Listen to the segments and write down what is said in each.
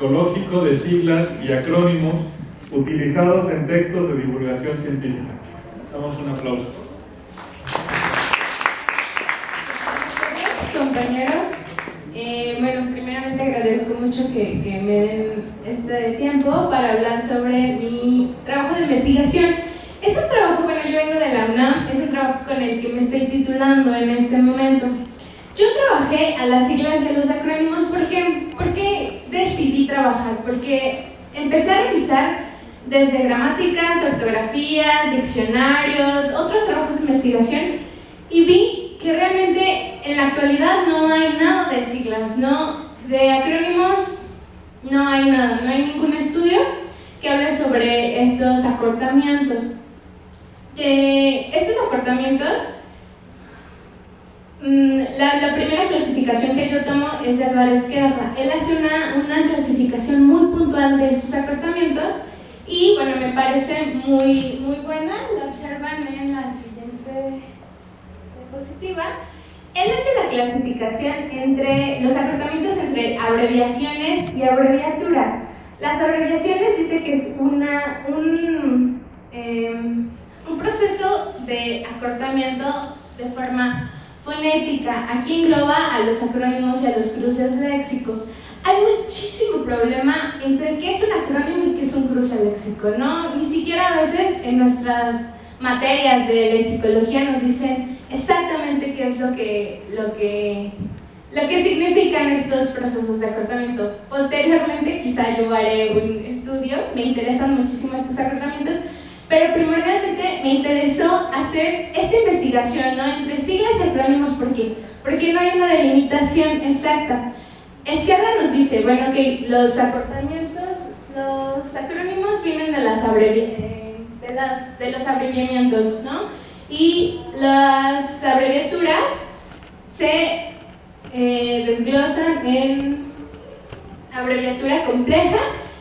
ecológico de siglas y acrónimos utilizados en textos de divulgación científica. Damos un aplauso. Compañeros, bueno, primeramente agradezco mucho que me den este tiempo para hablar sobre mi trabajo de investigación. Es un trabajo, bueno, yo vengo de la UNAM, es un trabajo con el que me estoy titulando en este momento. Yo trabajé a las siglas y a los acrónimos porque decidí trabajar, porque empecé a revisar desde gramáticas, ortografías, diccionarios, otros trabajos de investigación y vi que realmente en la actualidad no hay nada de siglas, ¿no? De acrónimos no hay nada, no hay ningún estudio que hable sobre estos acortamientos. Estos acortamientos, la primera clasificación que yo tomo es de Álvarez Guerra. Él hace una clasificación muy puntual de estos acortamientos y bueno, me parece muy buena, la observan en la siguiente diapositiva. Él hace la clasificación entre los acortamientos entre abreviaciones y abreviaturas. Las abreviaciones dice que es un proceso de acortamiento de forma fonética. Aquí engloba a los acrónimos y a los cruces léxicos. Hay muchísimo problema entre qué es un acrónimo y qué es un cruce léxico, ¿no? Ni siquiera a veces en nuestras materias de lexicología nos dicen exactamente qué es lo que significan estos procesos de acortamiento. Posteriormente quizá yo haré un estudio, me interesan muchísimo estos acortamientos, pero primordialmente me interesó hacer esta investigación, ¿no? Entre siglas y acrónimos. ¿Por qué? Porque no hay una delimitación exacta. Esquerra nos dice, bueno, que los acortamientos, los acrónimos vienen de los abreviamientos, ¿no? Y las abreviaturas se desglosan en abreviatura compleja,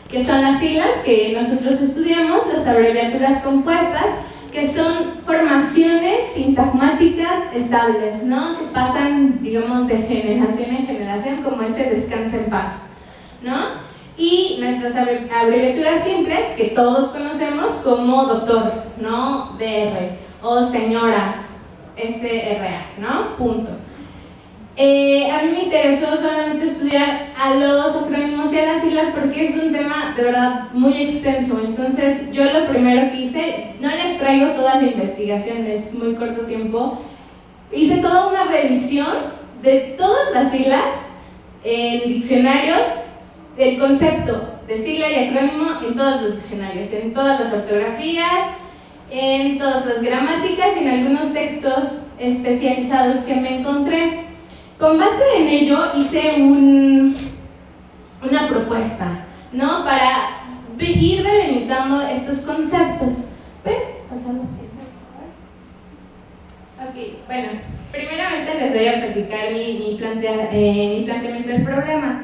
que son las siglas que nosotros estudiamos, las abreviaturas compuestas, que son formaciones sintagmáticas estables, ¿no? Que pasan, digamos, de generación en generación, como ese descansa en paz, ¿no? Y nuestras abreviaturas simples, que todos conocemos como doctor, ¿no? DR, o señora, SRA, ¿no? Punto. A mí me interesó solamente estudiar a los acrónimos y a las siglas porque es un tema de verdad muy extenso. Entonces yo lo primero que hice, no les traigo toda la investigación, es muy corto tiempo, hice toda una revisión de todas las siglas en diccionarios, el concepto de sigla y acrónimo en todos los diccionarios, en todas las ortografías, en todas las gramáticas y en algunos textos especializados que me encontré. Con base en ello hice una propuesta, ¿no? Para ir delimitando estos conceptos. ¿Ven? Pasamos por favor. Ok, bueno, primeramente les voy a platicar mi planteamiento del problema.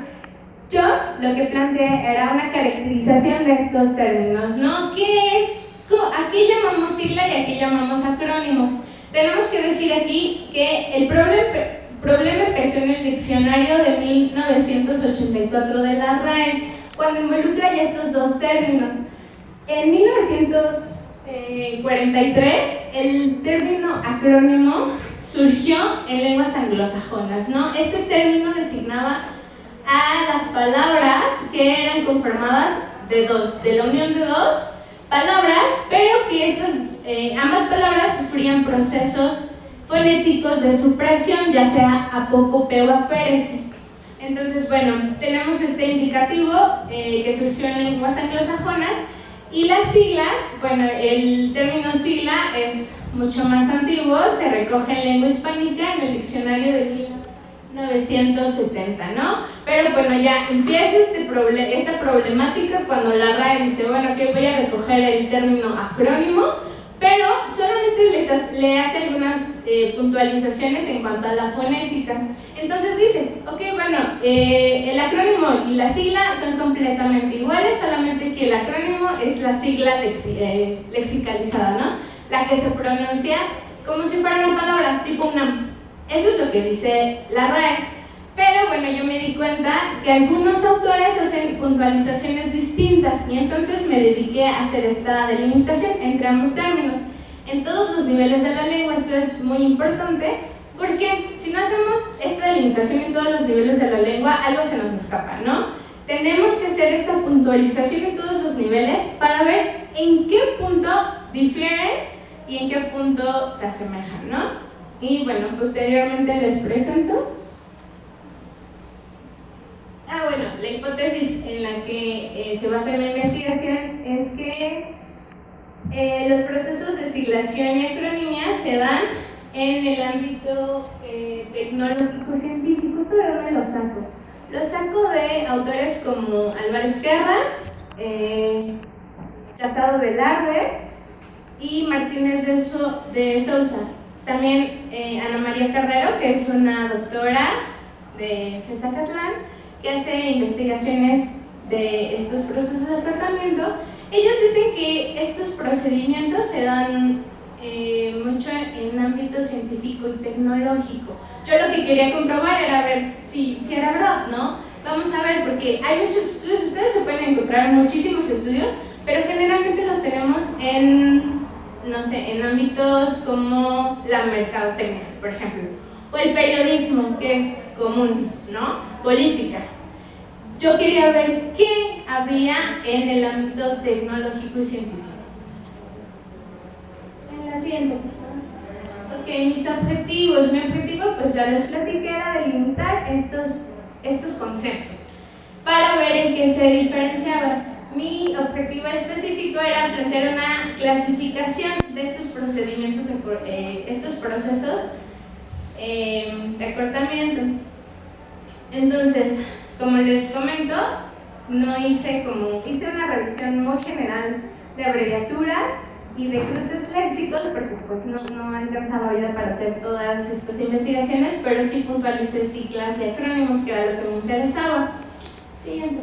Yo lo que planteé era una caracterización de estos términos, ¿no? ¿Qué es? ¿A qué llamamos sigla y a qué llamamos acrónimo? Tenemos que decir aquí que el problema empezó en el diccionario de 1984 de la RAE, cuando involucra ya estos dos términos. En 1943, el término acrónimo surgió en lenguas anglosajonas, ¿no? Este término designaba a las palabras que eran conformadas de la unión de dos palabras, pero que estas ambas palabras sufrían procesos fonéticos de supresión, ya sea apócope o aféresis. Entonces, bueno, tenemos este indicativo que surgió en lenguas anglosajonas y las siglas, bueno, el término sigla es mucho más antiguo, se recoge en lengua hispánica en el diccionario de 1970, ¿no? Pero bueno, ya empieza esta problemática cuando la RAE dice, bueno, que voy a recoger el término acrónimo, pero solamente le hace algunas puntualizaciones en cuanto a la fonética. Entonces dice, ok, bueno, el acrónimo y la sigla son completamente iguales, solamente que el acrónimo es la sigla lexicalizada, ¿no? La que se pronuncia como si fuera una palabra, tipo una. Eso es lo que dice la RAE. Pero bueno, yo me di cuenta que algunos autores hacen puntualizaciones distintas y entonces me dediqué a hacer esta delimitación entre ambos términos. En todos los niveles de la lengua esto es muy importante porque si no hacemos esta delimitación en todos los niveles de la lengua, algo se nos escapa, ¿no? Tenemos que hacer esta puntualización en todos los niveles para ver en qué punto difieren y en qué punto se asemejan, ¿no? Y bueno, posteriormente les presento. Bueno, la hipótesis en la que se basa mi investigación es que los procesos de siglación y acronimia se dan en el ámbito tecnológico-científico. ¿Esto de dónde lo saco? Lo saco de autores como Álvarez Guerra, Casado Velarde y Martínez de Sousa. También Ana María Cardero, que es una doctora de Zacatlán, que hace investigaciones de estos procesos de tratamiento. Ellos dicen que estos procedimientos se dan mucho en ámbito científico y tecnológico. Yo lo que quería comprobar era ver si era verdad, ¿no? Vamos a ver, porque hay muchos estudios, ustedes se pueden encontrar muchísimos estudios, pero generalmente los tenemos en, no sé, en ámbitos como la mercadotecnia, por ejemplo, o el periodismo, que es común, ¿no? Política. Yo quería ver qué había en el ámbito tecnológico y científico. En la siguiente. Ok, mis objetivos. Mi objetivo, pues ya les platiqué, era delimitar estos conceptos para ver en qué se diferenciaban. Mi objetivo específico era plantear una clasificación de estos procedimientos, estos procesos de acortamiento. Entonces, como les comento, hice una revisión muy general de abreviaturas y de cruces léxicos, porque pues no alcanzaba la vida para hacer todas estas investigaciones, pero sí puntualicé siglas y acrónimos, que era lo que me interesaba. Siguiente.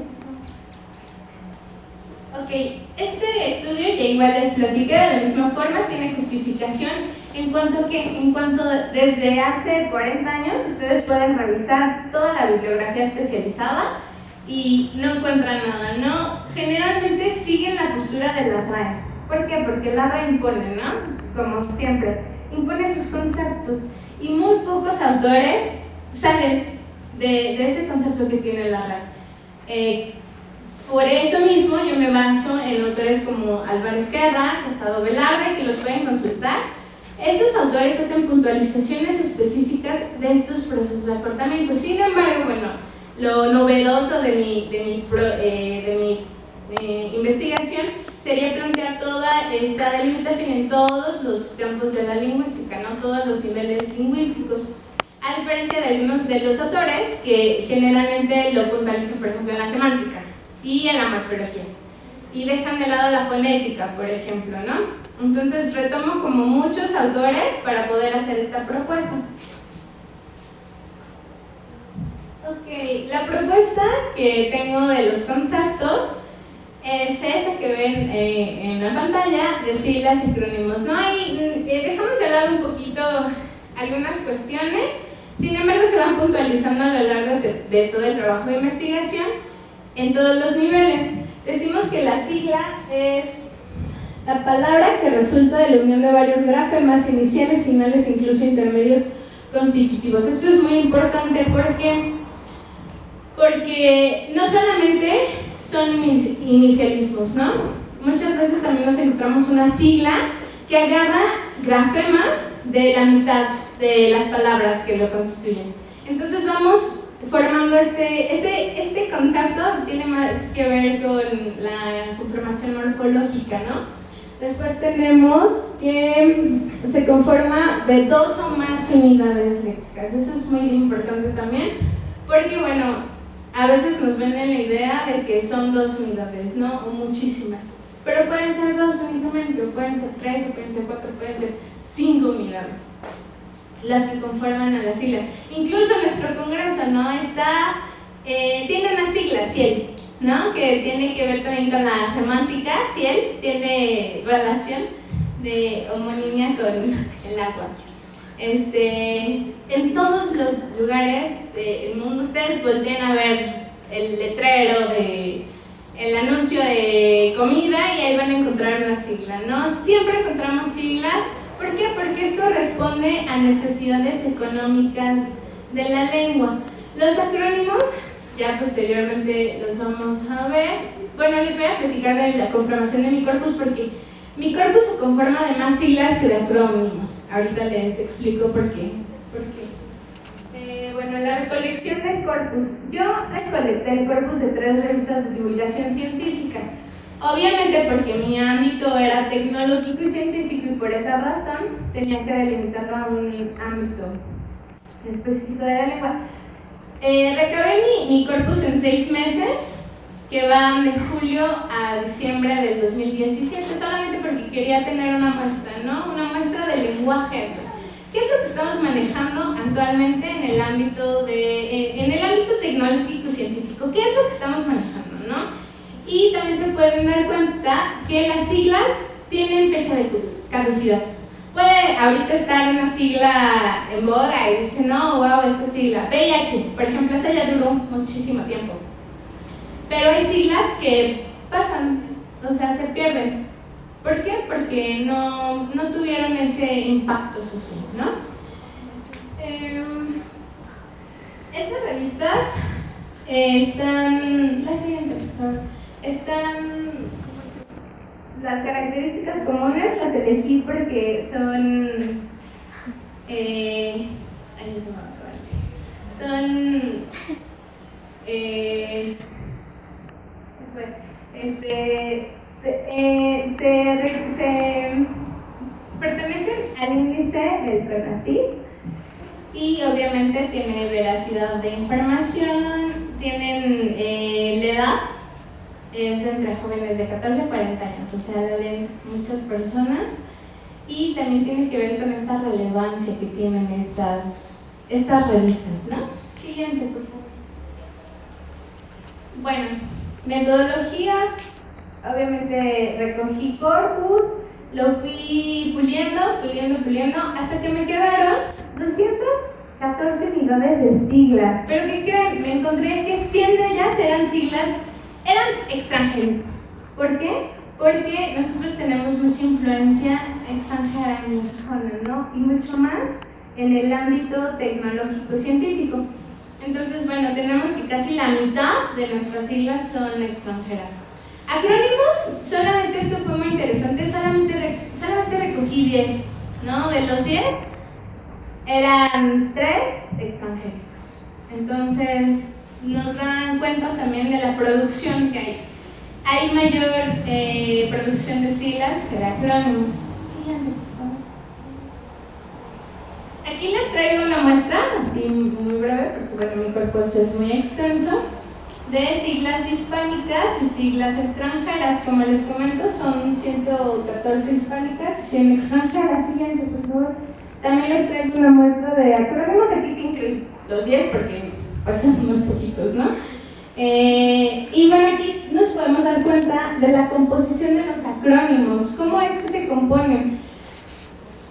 Ok, este estudio, ya igual les platiqué de la misma forma, tiene justificación en cuanto desde hace 40 años ustedes pueden revisar toda la bibliografía especializada y no encuentran nada, ¿no? Generalmente siguen la postura de la RAE. ¿Por qué? Porque la RAE impone, ¿no? Como siempre, impone sus conceptos y muy pocos autores salen de ese concepto que tiene la RAE. Por eso mismo yo me baso en autores como Álvarez Guerra, Casado Velarde, que los pueden consultar. Estos autores hacen puntualizaciones específicas de estos procesos de acortamiento. Sin embargo, bueno, lo novedoso de mi investigación sería plantear toda esta delimitación en todos los campos de la lingüística, ¿no? Todos los niveles lingüísticos. A diferencia de algunos de los autores que generalmente lo puntualizan, por ejemplo, en la semántica y en la morfología, y dejan de lado la fonética, por ejemplo, ¿no? Entonces retomo como muchos autores para poder hacer esta propuesta. Ok, la propuesta que tengo de los conceptos es esa que ven en la pantalla, de siglas y acrónimos, ¿no? Dejamos de lado un poquito algunas cuestiones, sin embargo se van puntualizando a lo largo de todo el trabajo de investigación en todos los niveles. Decimos que la sigla es la palabra que resulta de la unión de varios grafemas iniciales, finales, incluso intermedios constitutivos. Esto es muy importante porque no solamente son inicialismos, ¿no? Muchas veces también nos encontramos una sigla que agarra grafemas de la mitad de las palabras que lo constituyen. Entonces vamos formando este concepto, tiene más que ver con la conformación morfológica, ¿no? Después tenemos que se conforma de 2 o más unidades léxicas. Eso es muy importante también, porque bueno, a veces nos venden la idea de que son 2 unidades, ¿no? O muchísimas. Pero pueden ser 2 únicamente, o pueden ser 3, o pueden ser 4, pueden ser 5 unidades las que conforman a la sigla. Incluso nuestro congreso, ¿no? Tiene una sigla, CIEL, ¿no? Que tiene que ver también con la semántica. CIEL tiene relación de homonimia con el agua. En todos los lugares del mundo ustedes volteen a ver el letrero el anuncio de comida y ahí van a encontrar una sigla, ¿no? Siempre encontramos siglas. ¿Por qué? Porque esto responde a necesidades económicas de la lengua. Los acrónimos, ya posteriormente los vamos a ver. Bueno, les voy a platicar de la conformación de mi corpus porque mi corpus se conforma de más siglas que de acrónimos. Ahorita les explico por qué. Bueno, la recolección del corpus. Yo recolecté el corpus de 3 revistas de divulgación científica. Obviamente porque mi ámbito era tecnológico y científico y por esa razón tenía que delimitarlo a un ámbito específico de la lengua. Recabé mi corpus en 6 meses, que van de julio a diciembre del 2017, solamente porque quería tener una muestra, ¿no? Una muestra de lenguaje. ¿Qué es lo que estamos manejando actualmente en el ámbito tecnológico y científico? ¿Qué es lo que estamos manejando, no? Y también se pueden dar cuenta que las siglas tienen fecha de caducidad. Puede ahorita estar una sigla en boga y dice, no, wow, esta sigla, VIH, por ejemplo, esa ya duró muchísimo tiempo. Pero hay siglas que pasan, o sea, se pierden. ¿Por qué? Porque no tuvieron ese impacto social, ¿no? Estas revistas están, la siguiente, por favor, están, las características comunes las elegí porque son, pertenecen al índice del CONACYT y obviamente tiene veracidad de información, tienen la edad, es entre jóvenes de 14 a 40 años, o sea, la leen muchas personas y también tiene que ver con esta relevancia que tienen estas revistas, ¿no? Siguiente, por favor. Bueno, metodología, obviamente recogí corpus, lo fui puliendo, hasta que me quedaron 214 unidades de siglas. Pero ¿qué creen? Me encontré que 100 de ellas eran siglas, eran extranjerismos. ¿Por qué? Porque nosotros tenemos mucha influencia extranjera anglosajona, ¿no? Y mucho más en el ámbito tecnológico-científico. Entonces, bueno, tenemos que casi la mitad de nuestras siglas son extranjeras. Acrónimos, solamente esto fue muy interesante, solamente recogí 10, ¿no? De los 10, eran 3 extranjeros. Entonces, nos dan cuenta también de la producción que hay. Hay mayor producción de siglas que de acrónimos. Aquí les traigo una muestra, así muy breve, porque bueno, mi corpus es muy extenso, de siglas hispánicas y siglas extranjeras. Como les comento, son 114 hispánicas y 100 extranjeras. Siguiente, por favor. También les traigo una muestra de acrónimos, aquí sí incluí los 10 porque pues, son muy poquitos, ¿no? Y bueno, aquí nos podemos dar cuenta de la composición de los acrónimos. ¿Cómo es que se componen?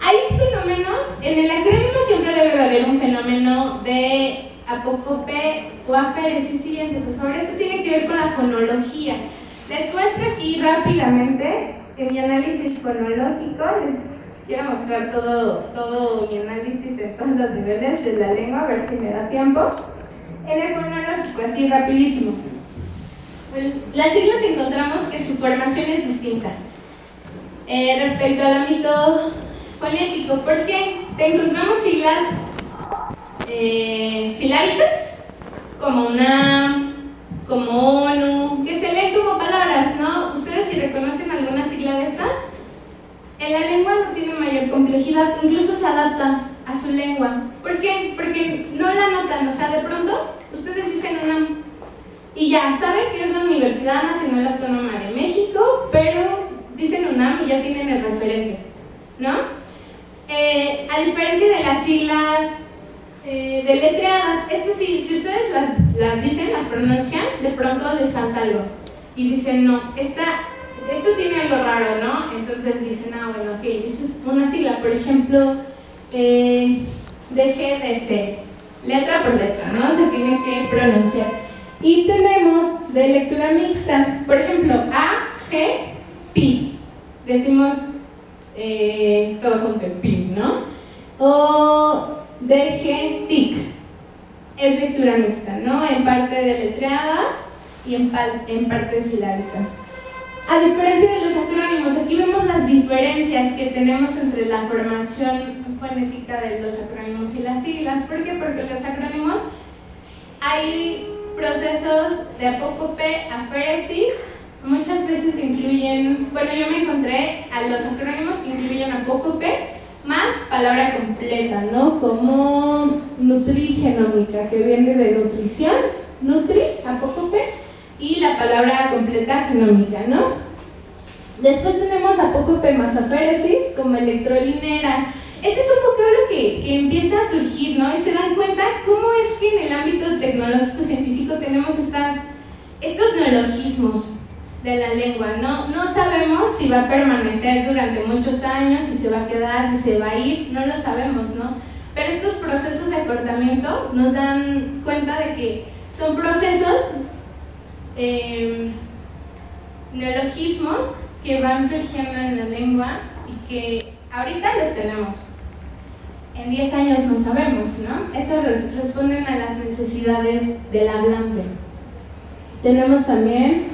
Hay fenómenos, en el acrónimo siempre debe de haber un fenómeno de apócope o aféresis. Siguiente, por favor. Esto tiene que ver con la fonología. Les muestro aquí rápidamente en mi análisis fonológico. Les quiero mostrar todo mi análisis en todos los niveles de la lengua, a ver si me da tiempo. En el fonológico, así rapidísimo. Las siglas encontramos que su formación es distinta respecto al ámbito fonético. ¿Por qué? Encontramos siglas silábicas, como UNAM, como ONU, que se leen como palabras, ¿no? Ustedes si reconocen alguna sigla de estas, en la lengua no tiene mayor complejidad, incluso se adapta a su lengua. ¿Por qué? Porque no la notan, o sea, de pronto ustedes dicen UNAM y ya saben que es la Universidad Nacional Autónoma de México, pero dicen UNAM y ya tienen el referente, ¿no? A diferencia de las siglas deletreadas, sí, si ustedes las dicen, las pronuncian, de pronto les salta algo y dicen, no, esto tiene algo raro, ¿no? Entonces dicen, bueno, ok, eso es una sigla. Por ejemplo, DGDC, letra por letra, ¿no? Se tiene que pronunciar. Y tenemos de lectura mixta, por ejemplo, A, G, Pi. Decimos todo junto, Pi, ¿no? O DG, TIC. Es lectura mixta, ¿no? En parte deletreada y en parte silábica. A diferencia de los acrónimos, aquí vemos las diferencias que tenemos entre la formación fonética de los acrónimos y las siglas. ¿Por qué? Porque los acrónimos hay procesos de apócope, aféresis, muchas veces incluyen, bueno, yo me encontré a los acrónimos que incluyen apócope más palabra completa, ¿no? Como nutrigenómica, que viene de nutrición, nutri, apócope, y la palabra completa genómica, ¿no? Después tenemos apócope más aféresis, como electrolinera. Ese es un vocablo que empieza a surgir, ¿no? Y se dan cuenta cómo es que en el ámbito tecnológico científico tenemos estos neologismos de la lengua, ¿no? No sabemos si va a permanecer durante muchos años, si se va a quedar, si se va a ir, no lo sabemos, ¿no? Pero estos procesos de acortamiento nos dan cuenta de que son procesos, neologismos que van surgiendo en la lengua y que ahorita los tenemos. En 10 años no sabemos, ¿no? Eso responden a las necesidades del hablante. Tenemos también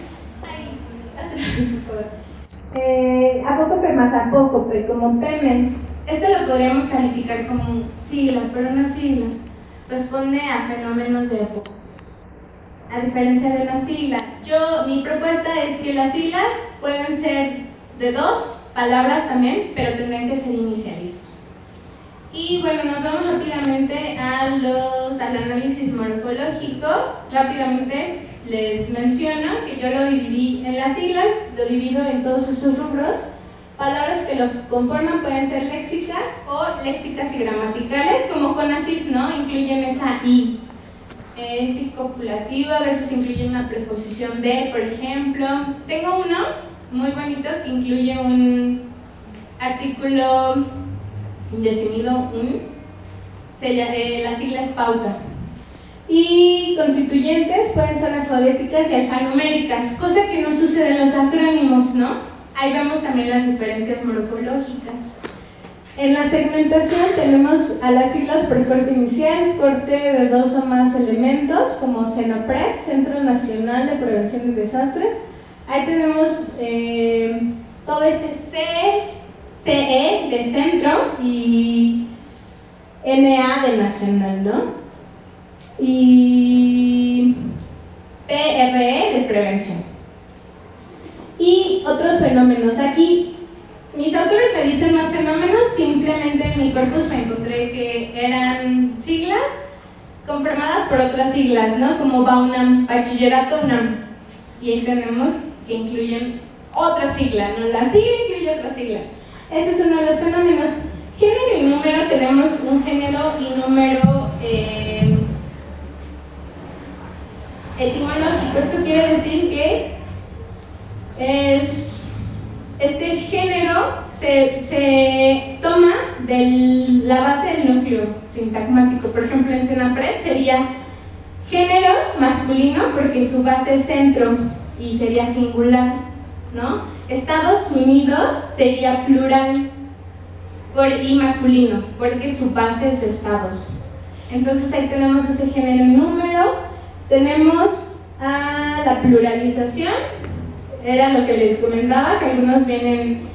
apócope más apócope, como Pemex. Esto lo podríamos calificar como sigla, pero una sigla responde a fenómenos de apócope. A diferencia de una sigla, mi propuesta es que las siglas pueden ser de 2 palabras también, pero tendrán que ser inicialismos. Y bueno, nos vamos rápidamente al análisis morfológico. Rápidamente les menciono que yo lo dividí en las siglas, lo divido en todos esos rubros. Palabras que lo conforman pueden ser léxicas o léxicas y gramaticales, como CONACYT, ¿no? Incluyen esa I. Es copulativa, a veces incluye una preposición de, por ejemplo. Tengo uno muy bonito que incluye un artículo indefinido, la sigla es pauta. Y constituyentes pueden ser alfabéticas y alfanuméricas, cosa que no sucede en los acrónimos, ¿no? Ahí vemos también las diferencias morfológicas. En la segmentación tenemos a las siglas por corte inicial, corte de 2 o más elementos, como CENOPRED, Centro Nacional de Prevención de Desastres. Ahí tenemos todo ese CE de centro y NA de nacional, ¿no? Y PRE de prevención. Y otros fenómenos. Aquí mis autores me dicen más fenómenos, simplemente en mi corpus me encontré que eran siglas conformadas por otras siglas, ¿no? Como BAUNAM, Bachillerato UNAM. Y ahí tenemos que incluyen otra sigla, ¿no? La sigla incluye otra sigla. Ese es uno de los fenómenos. Género y número, tenemos un género y número etimológico. Esto quiere decir que este género se toma de la base del núcleo sintagmático. Por ejemplo, en CENAPRED sería género masculino porque su base es centro y sería singular, ¿no? Estados Unidos sería plural y masculino porque su base es estados. Entonces ahí tenemos ese género y número. Tenemos a la pluralización, era lo que les comentaba, que algunos vienen